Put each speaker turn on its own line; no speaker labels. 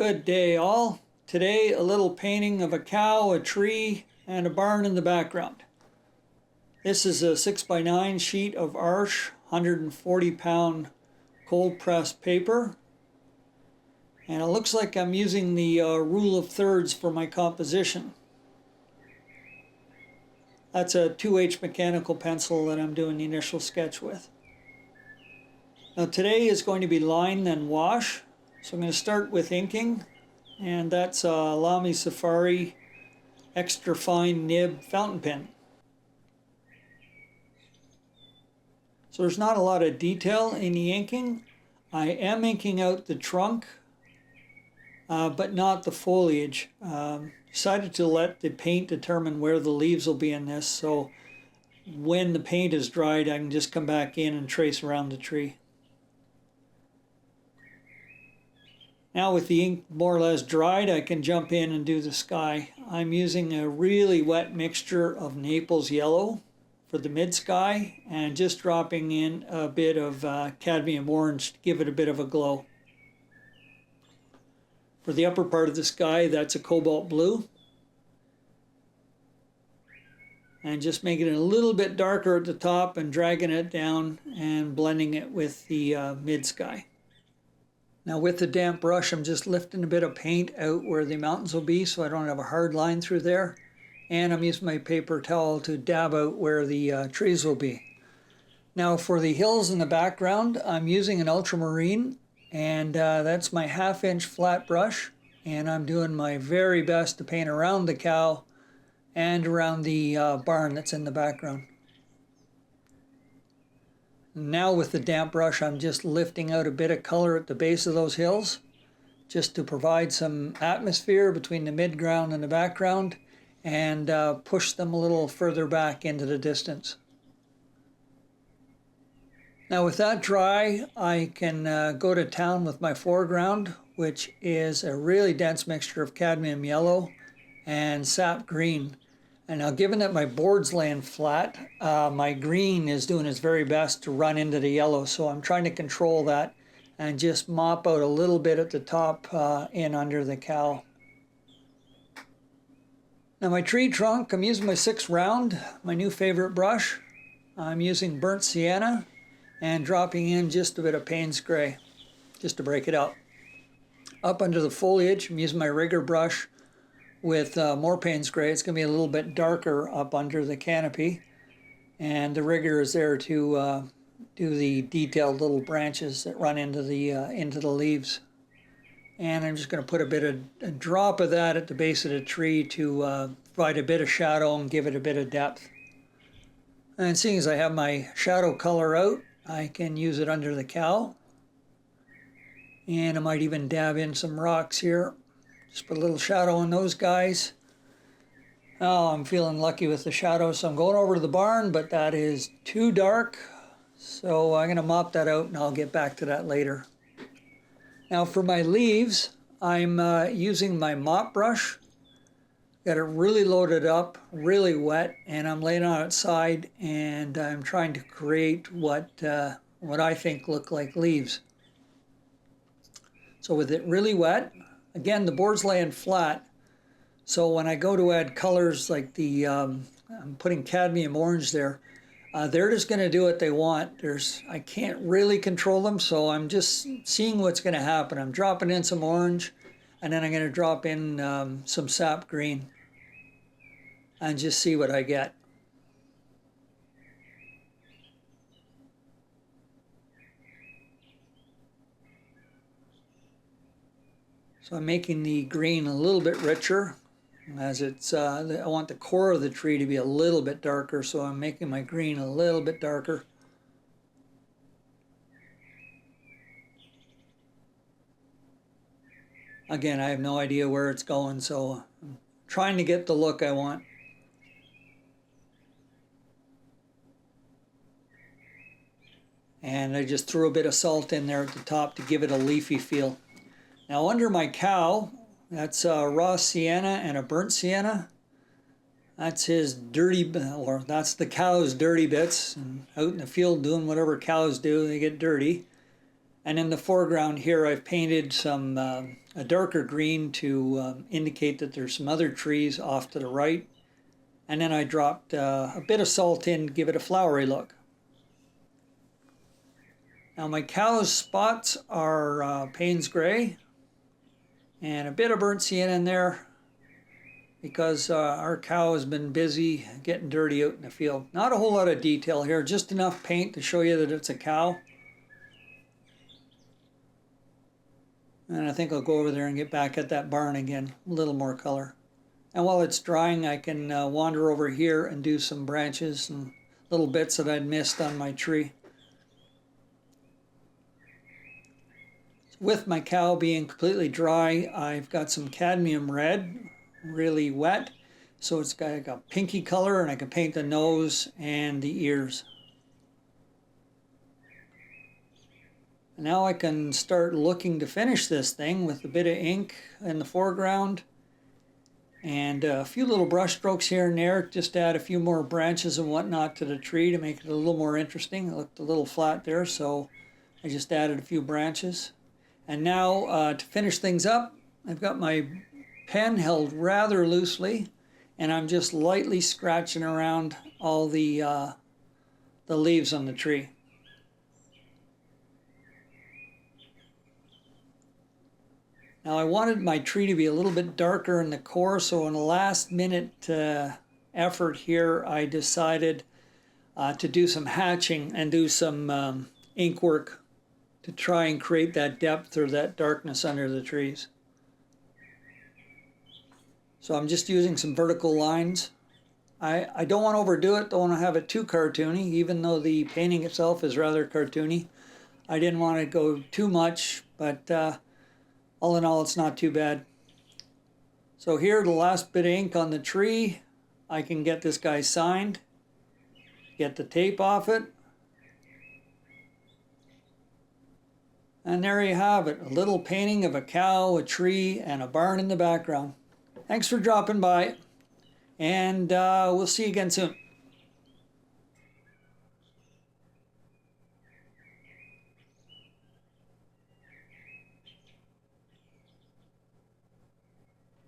Good day all. Today a little painting of a cow, a tree, and a barn in the background. This is a 6x9 sheet of Arches 140-pound cold pressed paper. And it looks like I'm using the rule of thirds for my composition. That's a 2H mechanical pencil that I'm doing the initial sketch with. Now today is going to be line then wash. So I'm going to start with inking, and that's a Lamy Safari extra fine nib fountain pen. So there's not a lot of detail in the inking. I am inking out the trunk, but not the foliage. Decided to let the paint determine where the leaves will be in this, so when the paint is dried I can just come back in and trace around the tree. Now with the ink more or less dried, I can jump in and do the sky. I'm using a really wet mixture of Naples yellow for the mid-sky and just dropping in a bit of cadmium orange to give it a bit of a glow. For the upper part of the sky, that's a cobalt blue. And just making it a little bit darker at the top and dragging it down and blending it with the mid-sky. Now with the damp brush, I'm just lifting a bit of paint out where the mountains will be so I don't have a hard line through there. And I'm using my paper towel to dab out where the trees will be. Now for the hills in the background, I'm using an ultramarine, and that's my 1/2 inch flat brush. And I'm doing my very best to paint around the cow and around the barn that's in the background. Now with the damp brush, I'm just lifting out a bit of color at the base of those hills, just to provide some atmosphere between the midground and the background, and push them a little further back into the distance. Now with that dry, I can go to town with my foreground, which is a really dense mixture of cadmium yellow and sap green. And now given that my board's laying flat, my green is doing its very best to run into the yellow. So I'm trying to control that and just mop out a little bit at the top in under the cow. Now my tree trunk, I'm using my 6 round, my new favorite brush. I'm using burnt sienna and dropping in just a bit of Payne's gray just to break it up. Up under the foliage, I'm using my rigger brush with more Payne's gray. It's going to be a little bit darker up under the canopy, and the rigger is there to do the detailed little branches that run into the leaves. And I'm just going to put a drop of that at the base of the tree to provide a bit of shadow and give it a bit of depth. And seeing as I have my shadow color out, I can use it under the cow, and I might even dab in some rocks here. Just put a little shadow on those guys. Oh, I'm feeling lucky with the shadow, so I'm going over to the barn, but that is too dark. So I'm going to mop that out, and I'll get back to that later. Now for my leaves, I'm using my mop brush. Got it really loaded up, really wet, and I'm laying on its side, and I'm trying to create what I think look like leaves. So with it really wet, again, the board's laying flat, so when I go to add colors like I'm putting cadmium orange there, they're just going to do what they want. I can't really control them, so I'm just seeing what's going to happen. I'm dropping in some orange, and then I'm going to drop in some sap green, and just see what I get. So I'm making the green a little bit richer, as I want the core of the tree to be a little bit darker, so I'm making my green a little bit darker. Again, I have no idea where it's going, so I'm trying to get the look I want. And I just threw a bit of salt in there at the top to give it a leafy feel. Now under my cow, that's raw sienna and a burnt sienna. That's his that's the cow's dirty bits. And out in the field doing whatever cows do, they get dirty. And in the foreground here, I've painted some a darker green to indicate that there's some other trees off to the right. And then I dropped a bit of salt in to give it a flowery look. Now my cow's spots are Payne's Gray and a bit of burnt sienna in there because our cow has been busy getting dirty out in the field. Not a whole lot of detail here, just enough paint to show you that it's a cow. And I think I'll go over there and get back at that barn again, a little more color. And while it's drying, I can wander over here and do some branches and little bits that I'd missed on my tree. With my cow being completely dry, I've got some cadmium red, really wet. So it's got like a pinky color, and I can paint the nose and the ears. Now I can start looking to finish this thing with a bit of ink in the foreground and a few little brush strokes here and there, just to add a few more branches and whatnot to the tree to make it a little more interesting. It looked a little flat there, so I just added a few branches. And now to finish things up, I've got my pen held rather loosely, and I'm just lightly scratching around all the leaves on the tree. Now I wanted my tree to be a little bit darker in the core, so in a last minute effort here, I decided to do some hatching and do some ink work to try and create that depth or that darkness under the trees. So I'm just using some vertical lines. I don't want to overdo it, don't want to have it too cartoony, even though the painting itself is rather cartoony. I didn't want to go too much, but all in all, it's not too bad. So here, the last bit of ink on the tree, I can get this guy signed, get the tape off it, and there you have it, a little painting of a cow, a tree, and a barn in the background. Thanks for dropping by, and we'll see you again soon.